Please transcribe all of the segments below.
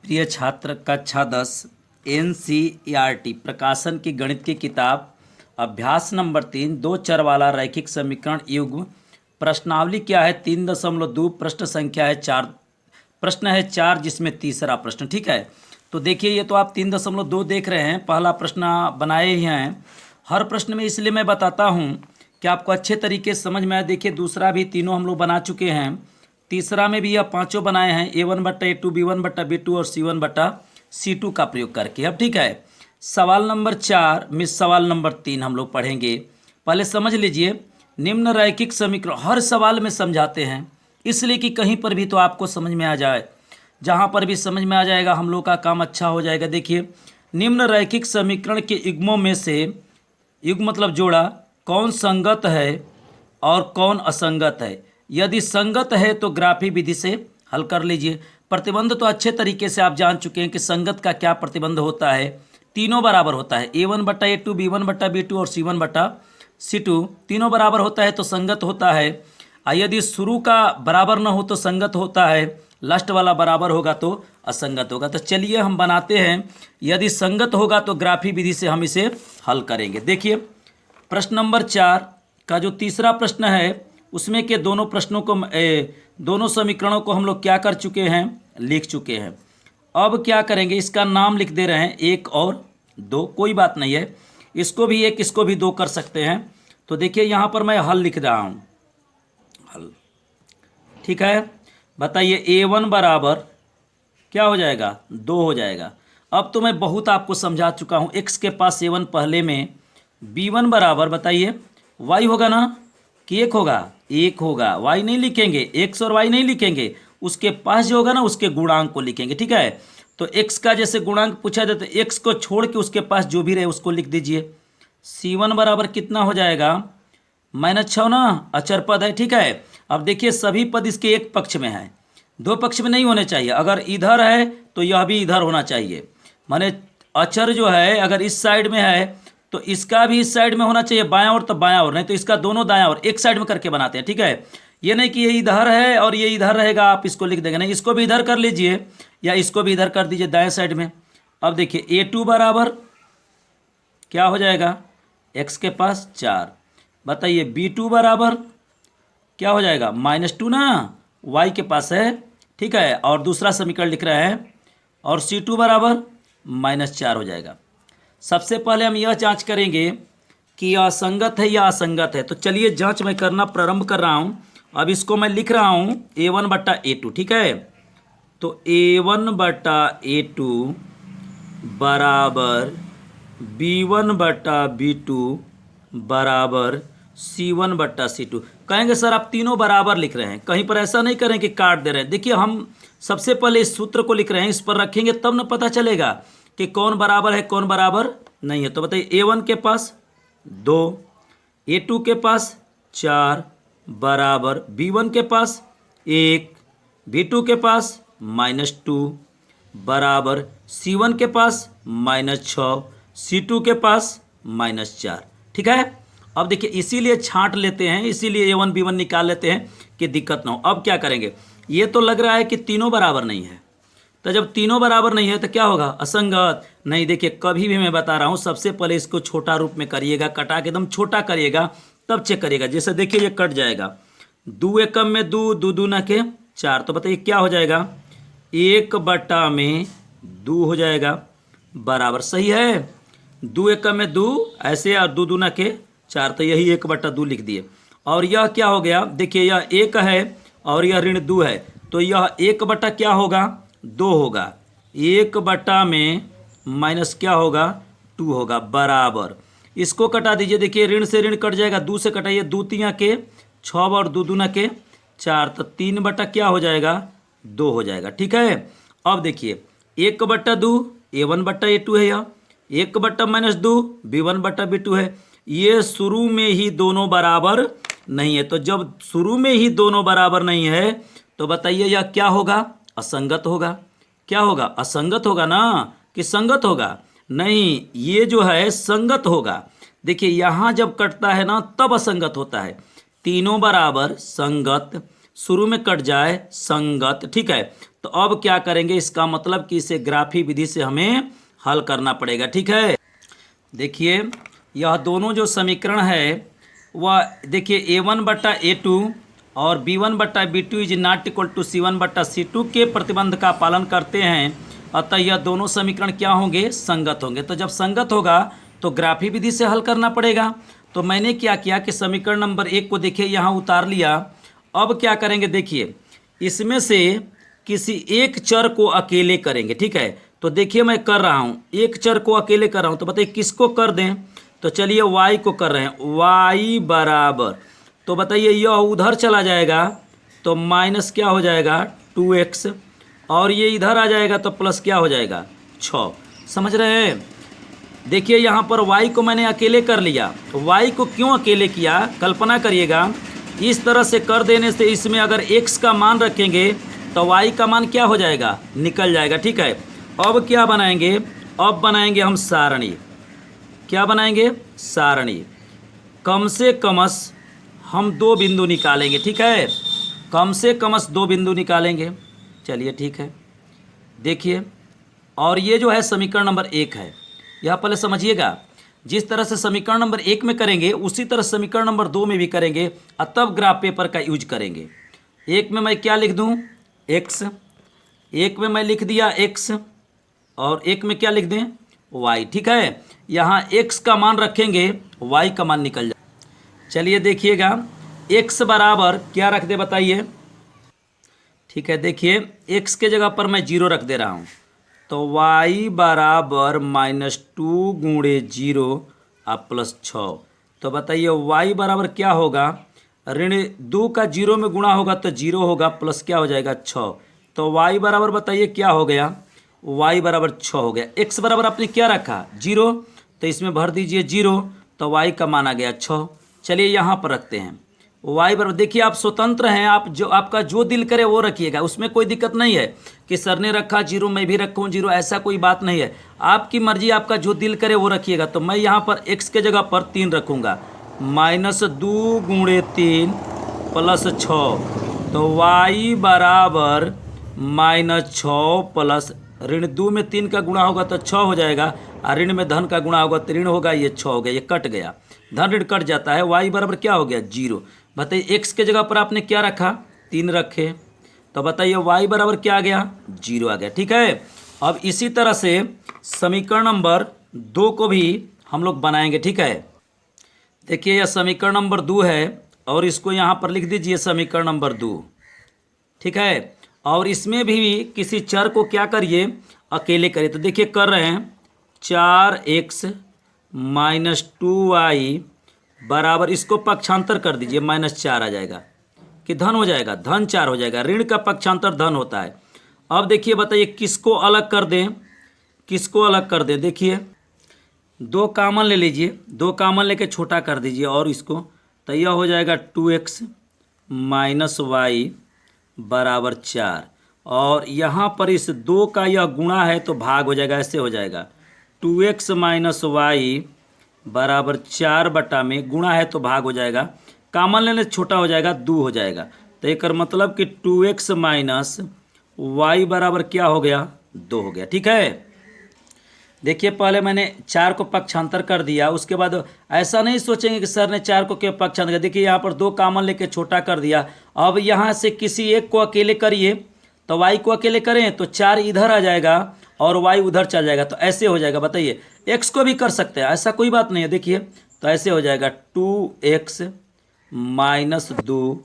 प्रिय छात्र, कक्षा 10 NCERT प्रकाशन की गणित की किताब अभ्यास नंबर 3 दो चर वाला रैखिक समीकरण युग्म। प्रश्नावली क्या है? 3.2। प्रश्न संख्या है 4। प्रश्न है 4 जिसमें तीसरा प्रश्न। ठीक है, तो देखिए ये तो आप 3.2 देख रहे हैं। पहला प्रश्न बनाए ही हैं। हर प्रश्न में इसलिए मैं बताता हूँ कि आपको अच्छे तरीके से समझ में आए। देखिए दूसरा भी तीनों हम लोग बना चुके हैं। तीसरा में भी यह पांचों बनाए हैं, A1/A2, B1/B2 और C1/C2 का प्रयोग करके। अब ठीक है, सवाल नंबर 4 में सवाल नंबर 3 हम लोग पढ़ेंगे। पहले समझ लीजिए, निम्न रैखिक समीकरण हर सवाल में समझाते हैं, इसलिए कि कहीं पर भी तो आपको समझ में आ जाए। जहाँ पर भी समझ में आ जाएगा हम लोग का काम अच्छा हो जाएगा। देखिए, निम्न रैखिक समीकरण के युग्मों में से, युग्म मतलब जोड़ा, कौन संगत है और कौन असंगत है। यदि संगत है तो ग्राफी विधि से हल कर लीजिए। प्रतिबंध तो अच्छे तरीके से आप जान चुके हैं कि संगत का क्या प्रतिबंध होता है। तीनों बराबर होता है, A1/A2, B1/B2 और C1/C2 तीनों बराबर होता है तो संगत होता है। यदि शुरू का बराबर न हो तो संगत होता है, लास्ट वाला बराबर होगा तो असंगत होगा। तो चलिए हम बनाते हैं। यदि संगत होगा तो ग्राफी विधि से हम इसे हल करेंगे। देखिए प्रश्न नंबर 4 का जो तीसरा प्रश्न है उसमें के दोनों प्रश्नों को दोनों समीकरणों को हम लोग क्या कर चुके हैं, लिख चुके हैं। अब क्या करेंगे, इसका नाम लिख दे रहे हैं 1 और 2। कोई बात नहीं है, इसको भी 1 इसको भी 2 कर सकते हैं। तो देखिए यहाँ पर मैं हल लिख रहा हूँ, हल। ठीक है, बताइए A1 बराबर क्या हो जाएगा, 2 हो जाएगा। अब तो मैं बहुत आपको समझा चुका हूँ। x के पास A1 पहले में, B1 बराबर बताइए y होगा ना कि 1 होगा, 1 होगा। y नहीं लिखेंगे, x और y नहीं लिखेंगे, उसके पास जो होगा ना उसके गुणांक को लिखेंगे। ठीक है, तो x का जैसे गुणांक पूछा जाए तो x को छोड़ के उसके पास जो भी रहे उसको लिख दीजिए। C1 बराबर कितना हो जाएगा, -6 ना, अचर पद है। ठीक है, अब देखिए सभी पद इसके एक पक्ष में है, दो पक्ष में नहीं होने चाहिए। अगर इधर है तो यह भी इधर होना चाहिए। माने अचर जो है अगर इस साइड में है तो इसका भी इस साइड में होना चाहिए, बायां ओर तो बायां ओर, नहीं तो इसका दोनों दायां ओर एक साइड में करके बनाते हैं। ठीक है, ये नहीं कि ये इधर है और ये इधर रहेगा आप इसको लिख देंगे, नहीं, इसको भी इधर कर लीजिए या इसको भी इधर कर दीजिए दाएं साइड में। अब देखिए A2 बराबर क्या हो जाएगा, x के पास 4। बताइए B2 बराबर क्या हो जाएगा, -2 ना, y के पास है। ठीक है, और दूसरा समीकरण लिख रहे हैं, और C2 बराबर -4 हो जाएगा। सबसे पहले हम यह जांच करेंगे कि यह असंगत है या असंगत है। तो चलिए जांच मैं करना प्रारंभ कर रहा हूं। अब इसको मैं लिख रहा हूं A1/A2। ठीक है, तो A1/A2 बराबर B1/B2 बराबर C1/C2। कहेंगे सर आप तीनों बराबर लिख रहे हैं, कहीं पर ऐसा नहीं करें कि काट दे रहे हैं। देखिए हम सबसे पहले इस सूत्र को लिख रहे हैं, इस पर रखेंगे तब न पता चलेगा कि कौन बराबर है कौन बराबर नहीं है। तो बताइए A1 के पास 2, A2 के पास 4 बराबर B1 के पास 1, B2 के पास -2 बराबर C1 के पास -6, C2 के पास -4। ठीक है, अब देखिए इसीलिए छांट लेते हैं, इसीलिए A1 B1 निकाल लेते हैं कि दिक्कत ना हो। अब क्या करेंगे, ये तो लग रहा है कि तीनों बराबर नहीं है, तो जब तीनों बराबर नहीं है तो क्या होगा, असंगत। नहीं, देखिए कभी भी मैं बता रहा हूँ सबसे पहले इसको छोटा रूप में करिएगा, कटा के एकदम छोटा करिएगा तब चेक करिएगा। जैसे देखिए ये कट जाएगा, 2 एकम में 2, 2 दूना के 4। तो बताइए क्या हो जाएगा, 1/2 हो जाएगा बराबर, सही है। 2 एकम में 2 ऐसे और 2 दूना के 4, तो यही 1/2 लिख दिए। और यह क्या हो गया, देखिए यह 1 है और यह ऋण 2 है, तो यह 1 क्या होगा, 2 होगा। 1 में माइनस क्या होगा, 2 होगा बराबर। इसको कटा दीजिए, देखिए ऋण से ऋण कट जाएगा, 2 से कटाइए, 2 3 के 6 और 2 दूना के 4, तो 3 क्या हो जाएगा, 2 हो जाएगा। ठीक है, अब देखिए 1/2 A1/A2 है, यह 1/-2 B1/B2 है। ये शुरू में ही दोनों बराबर नहीं है, तो जब शुरू में ही दोनों बराबर नहीं है तो बताइए यह क्या होगा, असंगत होगा। क्या होगा, असंगत होगा ना कि संगत होगा, नहीं ये जो है संगत होगा। देखिए यहाँ जब कटता है ना तब असंगत होता है, तीनों बराबर संगत, शुरू में कट जाए संगत। ठीक है, तो अब क्या करेंगे, इसका मतलब कि इसे ग्राफी विधि से हमें हल करना पड़ेगा। ठीक है, देखिए यह दोनों जो समीकरण है वह देखिए a1/a2 और b1/b2 is not equal to c1/c2 के प्रतिबंध का पालन करते हैं। अतः यह दोनों समीकरण क्या होंगे, संगत होंगे। तो जब संगत होगा तो ग्राफी विधि से हल करना पड़ेगा। तो मैंने क्या किया कि समीकरण नंबर 1 को देखिए यहाँ उतार लिया। अब क्या करेंगे, देखिए इसमें से किसी एक चर को अकेले करेंगे। ठीक है, तो देखिए मैं कर रहा हूँ, एक चर को अकेले कर रहा हूँ। तो बताइए किसको कर दें, तो चलिए y को कर रहे हैं। y बराबर, तो बताइए यह उधर चला जाएगा तो माइनस क्या हो जाएगा 2x, और ये इधर आ जाएगा तो प्लस क्या हो जाएगा 6। समझ रहे हैं। देखिए यहाँ पर y को मैंने अकेले कर लिया। y को क्यों अकेले किया, कल्पना करिएगा, इस तरह से कर देने से इसमें अगर x का मान रखेंगे तो y का मान क्या हो जाएगा, निकल जाएगा। ठीक है, अब क्या बनाएंगे, अब बनाएंगे हम सारणी। क्या बनाएंगे, सारणी। कम से कमस हम 2 बिंदु निकालेंगे। ठीक है, कम से कमस 2 बिंदु निकालेंगे। चलिए ठीक है, देखिए, और ये जो है समीकरण नंबर 1 है, यह पहले समझिएगा। जिस तरह से समीकरण नंबर 1 में करेंगे उसी तरह समीकरण नंबर 2 में भी करेंगे, और तब ग्राफ पेपर का यूज करेंगे। 1 में मैं क्या लिख दूं, x, 1 में मैं लिख दिया x, और 1 में क्या लिख दें, y। ठीक है, यहाँ x का मान रखेंगे, y का मान निकल जाए। चलिए देखिएगा, x बराबर क्या रख दे बताइए। ठीक है, देखिए x के जगह पर मैं 0 रख दे रहा हूँ, तो y बराबर -2 गुणे 0 और +6। तो बताइए y बराबर क्या होगा, ऋण 2 का 0 में गुणा होगा तो 0 होगा, प्लस क्या हो जाएगा 6। तो y बराबर बताइए क्या हो गया, y बराबर 6 हो गया। x बराबर आपने क्या रखा 0, तो इसमें भर दीजिए 0, तो y का मान आ गया 6। चलिए यहाँ पर रखते हैं y बराबर, देखिए आप स्वतंत्र हैं, आप जो आपका जो दिल करे वो रखिएगा, उसमें कोई दिक्कत नहीं है कि सर ने रखा 0 मैं भी रखूँ 0, ऐसा कोई बात नहीं है। आपकी मर्जी, आपका जो दिल करे वो रखिएगा। तो मैं यहाँ पर x के जगह पर 3 रखूँगा, -2 गुणे 3 +6, तो y बराबर -6 प्लस ऋण 2 में 3 का गुणा होगा तो 6 हो जाएगा, और ऋण में धन का गुणा होगा तो ऋण होगा, ये 6 हो गया, ये कट गया, धन ऋण कट जाता है। y बराबर क्या हो गया 0। बताइए x के जगह पर आपने क्या रखा, 3 रखे, तो बताइए y बराबर क्या आ गया 0 आ गया। ठीक है, अब इसी तरह से समीकरण नंबर 2 को भी हम लोग बनाएंगे। ठीक है, देखिए यह समीकरण नंबर 2 है, और इसको यहाँ पर लिख दीजिए समीकरण नंबर 2। ठीक है, और इसमें भी किसी चर को क्या करिए, अकेले करिए। तो देखिए कर रहे हैं, 4x - 2y बराबर, इसको पक्षांतर कर दीजिए, -4 आ जाएगा कि धन हो जाएगा, धन 4 हो जाएगा। ऋण का पक्षांतर धन होता है। अब देखिए बताइए किसको अलग कर दें, किसको अलग कर दें। देखिए 2 कामन ले लीजिए, 2 कामन लेके छोटा कर दीजिए, और इसको, तो यह हो जाएगा 2x - y बराबर 4, और यहाँ पर इस 2 का यह गुणा है तो भाग हो जाएगा, ऐसे हो जाएगा 2x - y बराबर 4 बटा में, गुणा है तो भाग हो जाएगा, कामन लेने से छोटा हो जाएगा, 2 हो जाएगा। तो एक मतलब कि 2x - y बराबर क्या हो गया 2 हो गया। ठीक है, देखिए पहले मैंने 4 को पक्षांतर कर दिया, उसके बाद ऐसा नहीं सोचेंगे कि सर ने 4 को क्यों पक्षांतर कर। देखिए यहाँ पर 2 कामन लेके छोटा कर दिया। अब यहाँ से किसी एक को अकेले करिए, तो y को अकेले करें तो 4 इधर आ जाएगा और y उधर चल जाएगा, तो ऐसे हो जाएगा। बताइए x को भी कर सकते हैं, ऐसा कोई बात नहीं है। देखिए तो ऐसे हो जाएगा 2x - 2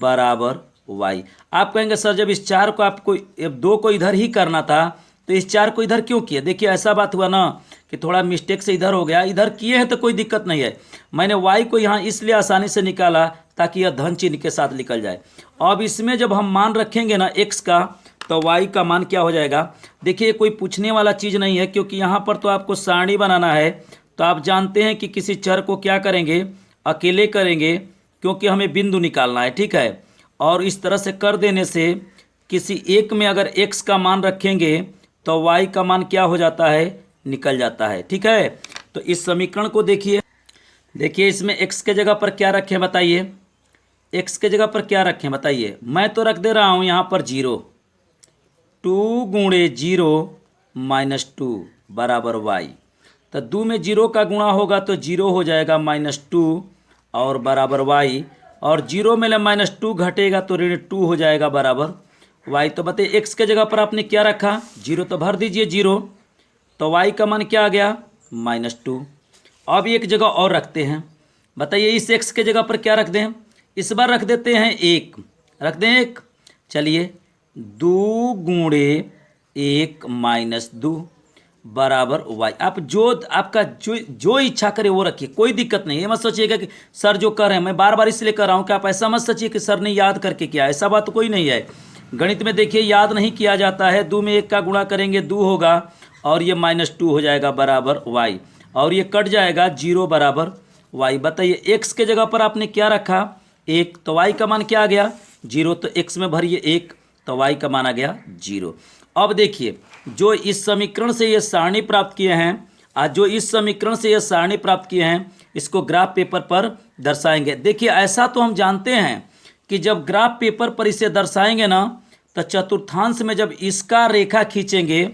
बराबर y। आप कहेंगे सर जब इस 4 को आपको 2 को इधर ही करना था तो इस 4 को इधर क्यों किया। देखिए ऐसा बात हुआ ना कि थोड़ा मिस्टेक से इधर हो गया, इधर किए हैं तो कोई दिक्कत नहीं है। मैंने y को यहाँ इसलिए आसानी से निकाला ताकि यह धन चिन्ह के साथ निकल जाए। अब इसमें जब हम मान रखेंगे ना x का, तो y का मान क्या हो जाएगा। देखिए कोई पूछने वाला चीज़ नहीं है, क्योंकि यहाँ पर तो आपको सारणी बनाना है। तो आप जानते हैं कि किसी चर को क्या करेंगे, अकेले करेंगे, क्योंकि हमें बिंदु निकालना है। ठीक है, और इस तरह से कर देने से किसी एक में अगर x का मान रखेंगे तो y का मान क्या हो जाता है, निकल जाता है। ठीक है, तो इस समीकरण को देखिए, देखिए इसमें x के जगह पर क्या रखें बताइए, एक्स के जगह पर क्या रखें बताइए। मैं तो रख दे रहा हूँ यहाँ पर 0, 2 गुणे 0 -2 बराबर वाई। तो 2 में 0 का गुणा होगा तो 0 हो जाएगा -2 और बराबर वाई, और 0 में -2 घटेगा तो -2 हो जाएगा बराबर वाई। तो बताइए एक्स के जगह पर आपने क्या रखा, 0 तो भर दीजिए 0, तो वाई का मान क्या आ गया -2। अब एक जगह और रखते हैं, बताइए इस एक्स के जगह पर क्या रख दें, इस बार रख देते हैं 1, रख दें 1। चलिए 2 गुणे 1 -2 बराबर वाई। आप जो आपका जो इच्छा करे वो रखिए, कोई दिक्कत नहीं। ये मत सोचिएगा कि सर जो कर रहे हैं मैं बार बार इसलिए कर रहा हूँ कि आप ऐसा मत सोचिए कि सर ने याद करके किया, ऐसा बात तो कोई नहीं है। गणित में देखिए याद नहीं किया जाता है। 2 में 1 का गुणा करेंगे 2 होगा और ये -2 हो जाएगा बराबर वाई, और ये कट जाएगा 0 बराबर वाई। बताइए एक्स के जगह पर आपने क्या रखा 1, तो वाई का मान क्या आ गया 0, तो एक्स में भरिए 1 तो वाई का मान आ गया 0। अब देखिए जो इस समीकरण से ये सारणी प्राप्त किए हैं, आज जो इस समीकरण से ये सारणी प्राप्त किए हैं इसको ग्राफ पेपर पर दर्शाएंगे। देखिए ऐसा तो हम जानते हैं कि जब ग्राफ पेपर पर इसे दर्शाएंगे ना, तो चतुर्थांश में जब इसका रेखा खींचेंगे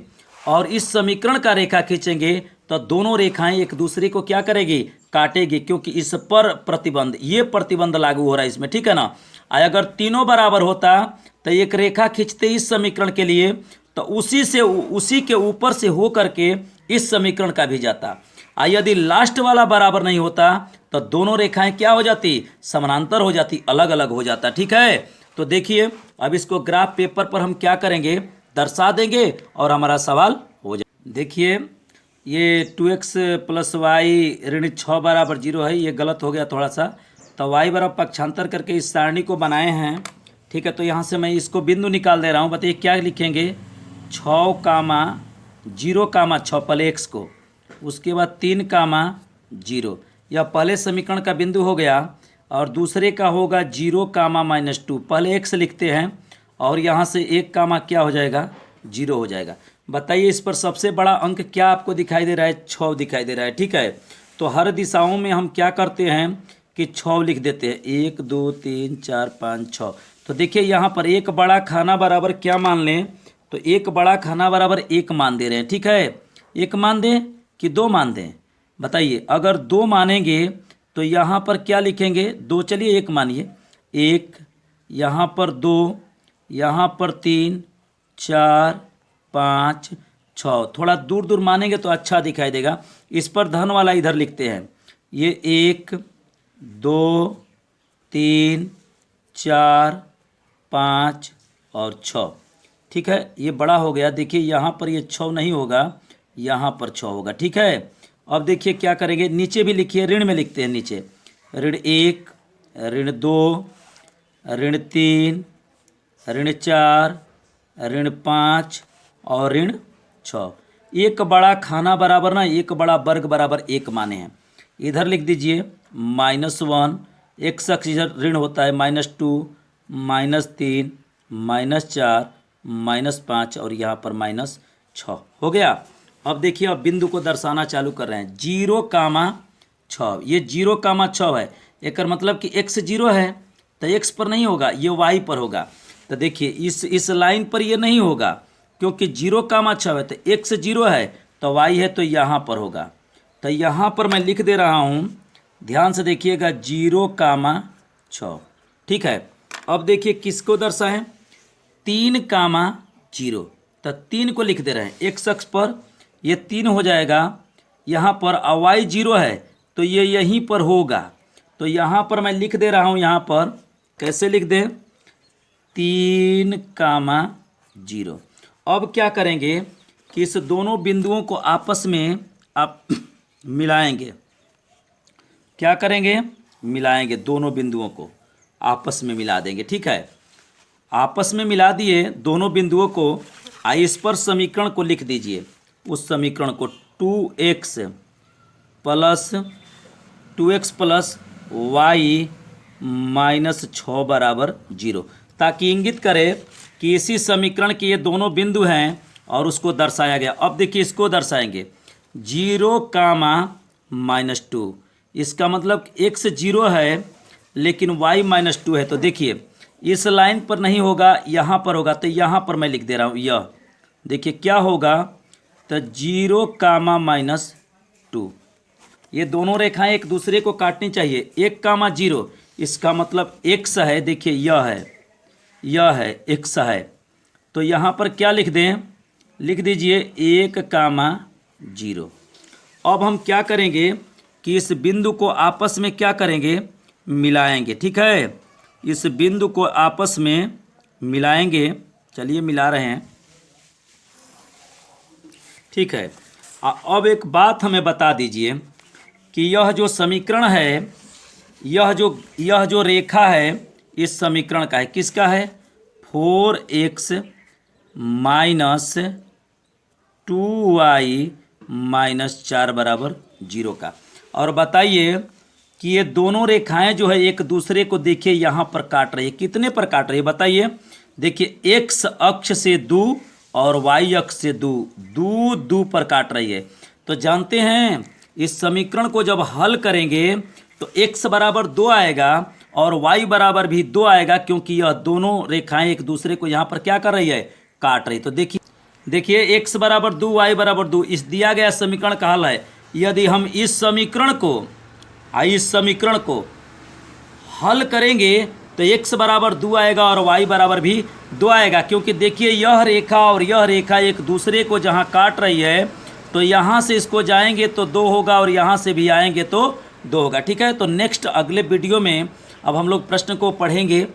और इस समीकरण का रेखा खींचेंगे तो दोनों रेखाएं एक दूसरे को क्या करेगी, काटेगी, क्योंकि इस पर प्रतिबंध, ये प्रतिबंध लागू हो रहा है इसमें, ठीक है ना। अगर तीनों बराबर होता तो एक रेखा खींचते इस समीकरण के लिए तो उसी के ऊपर से हो करके इस समीकरण का भी जाता। यदि लास्ट वाला बराबर नहीं होता तो दोनों रेखाएं क्या हो जाती, समानांतर हो जाती, अलग अलग हो जाता, ठीक है। तो देखिए अब इसको ग्राफ पेपर पर हम क्या करेंगे, दर्शा देंगे और हमारा सवाल हो जाए। देखिए ये 2x + y ऋण 6 बराबर 0 है, ये गलत हो गया थोड़ा सा, तो y बराबर पक्षांतर करके इस सारणी को बनाए हैं, ठीक है। तो यहाँ से मैं इसको बिंदु निकाल दे रहा हूँ। बताइए क्या लिखेंगे, 6, 0, 6 पहले x को, उसके बाद 3, 0, यह पहले समीकरण का बिंदु हो गया, और दूसरे का होगा 0, -2। पहले x लिखते हैं और यहाँ से 1 क्या हो जाएगा 0 हो जाएगा। बताइए इस पर सबसे बड़ा अंक क्या आपको दिखाई दे रहा है, 6 दिखाई दे रहा है, ठीक है। तो हर दिशाओं में हम क्या करते हैं कि 6 लिख देते हैं, 1, 2, 3, 4, 5, 6। तो देखिए यहाँ पर एक बड़ा खाना बराबर क्या मान लें, तो एक बड़ा खाना बराबर 1 मान दे रहे हैं, ठीक है। 1 मान दें कि 2 मान दें, बताइए। अगर 2 मानेंगे तो यहाँ पर क्या लिखेंगे, 2, चलिए 1 मानिए, 1, यहाँ पर 2, यहाँ पर 3, 4, 5, 6। थोड़ा दूर दूर मानेंगे तो अच्छा दिखाई देगा। इस पर धन वाला इधर लिखते हैं, ये 1, 2, 3, 4, 5 और 6, ठीक है। ये बड़ा हो गया। देखिए यहाँ पर ये 6 नहीं होगा, यहाँ पर 6 होगा, ठीक है। अब देखिए क्या करेंगे, नीचे भी लिखिए, ऋण में लिखते हैं नीचे, ऋण 1, ऋण 2, ऋण 3, ऋण 4, ऋण 5 और ऋण 6। एक बड़ा खाना बराबर ना एक बड़ा वर्ग बराबर 1 माने हैं। इधर लिख दीजिए -1, x अक्ष इधर ऋण होता है, -2, -3, -4, -5 और यहाँ पर -6 हो गया। अब देखिए अब बिंदु को दर्शाना चालू कर रहे हैं, 0, 6। ये 0, 6 है, एक मतलब कि x 0 है तो x पर नहीं होगा, ये y पर होगा। तो देखिए इस लाइन पर ये नहीं होगा क्योंकि 0, 6 है, तो x 0 है तो y है तो यहाँ पर होगा। तो यहाँ पर मैं लिख दे रहा हूँ, ध्यान से देखिएगा, 0, 6, ठीक है। अब देखिए किसको दर्शाएं, 3, 0, तो 3 को लिख दे रहे हैं, x अक्ष पर ये 3 हो जाएगा, यहाँ पर y 0 है तो ये यहीं पर होगा। तो यहाँ पर मैं लिख दे रहा हूँ, यहाँ पर कैसे लिख दें, 3, 0। अब क्या करेंगे कि इस दोनों बिंदुओं को आपस में आप मिलाएंगे। क्या करेंगे, मिलाएंगे, दोनों बिंदुओं को आपस में मिला देंगे, ठीक है। आपस में मिला दिए दोनों बिंदुओं को। इस पर समीकरण को लिख दीजिए, उस समीकरण को 2x प्लस y -6 बराबर 0, ताकि इंगित करे कि इसी समीकरण के ये दोनों बिंदु हैं और उसको दर्शाया गया। अब देखिए इसको दर्शाएंगे, 0, -2, इसका मतलब x 0 है लेकिन y माइनस 2 है। तो देखिए इस लाइन पर नहीं होगा, यहाँ पर होगा, तो यहाँ पर मैं लिख दे रहा हूँ यह। देखिए क्या होगा, तो 0 कामा माइनस 2, ये दोनों रेखाएं एक दूसरे को काटनी चाहिए। 1 कामा 0, इसका मतलब x है। देखिए यह है x है, तो यहाँ पर क्या लिख दें, लिख दीजिए 1 कामा 0। अब हम क्या करेंगे कि इस बिंदु को आपस में क्या करेंगे, मिलाएंगे। ठीक है, इस बिंदु को आपस में मिलाएंगे। चलिए मिला रहे हैं। ठीक है, अब एक बात हमें बता दीजिए कि यह जो समीकरण है, यह जो रेखा है इस समीकरण का है, किसका है, 4x माइनस 2y माइनस 4 बराबर 0 का। और बताइए कि ये दोनों रेखाएं जो है एक दूसरे को देखिए यहाँ पर काट रही है। कितने पर काट रही है बताइए। देखिए x अक्ष से दूर और y अक्ष से दूर पर काट रही है। तो जानते हैं इस समीकरण को जब हल करेंगे तो x बराबर 2 आएगा और y बराबर भी 2 आएगा, क्योंकि यह दोनों रेखाएं एक दूसरे को यहाँ पर क्या कर रही है, काट रही। तो देखिए x बराबर 2 y बराबर 2 इस दिया गया समीकरण का हल है। यदि हम इस समीकरण को हल करेंगे तो x बराबर 2 आएगा और y बराबर भी 2 आएगा, क्योंकि देखिए यह रेखा और यह रेखा एक दूसरे को जहाँ काट रही है, तो यहाँ से इसको जाएंगे तो 2 होगा और यहाँ से भी आएंगे तो 2 होगा। ठीक है, तो नेक्स्ट अगले वीडियो में अब हम लोग प्रश्न को पढ़ेंगे।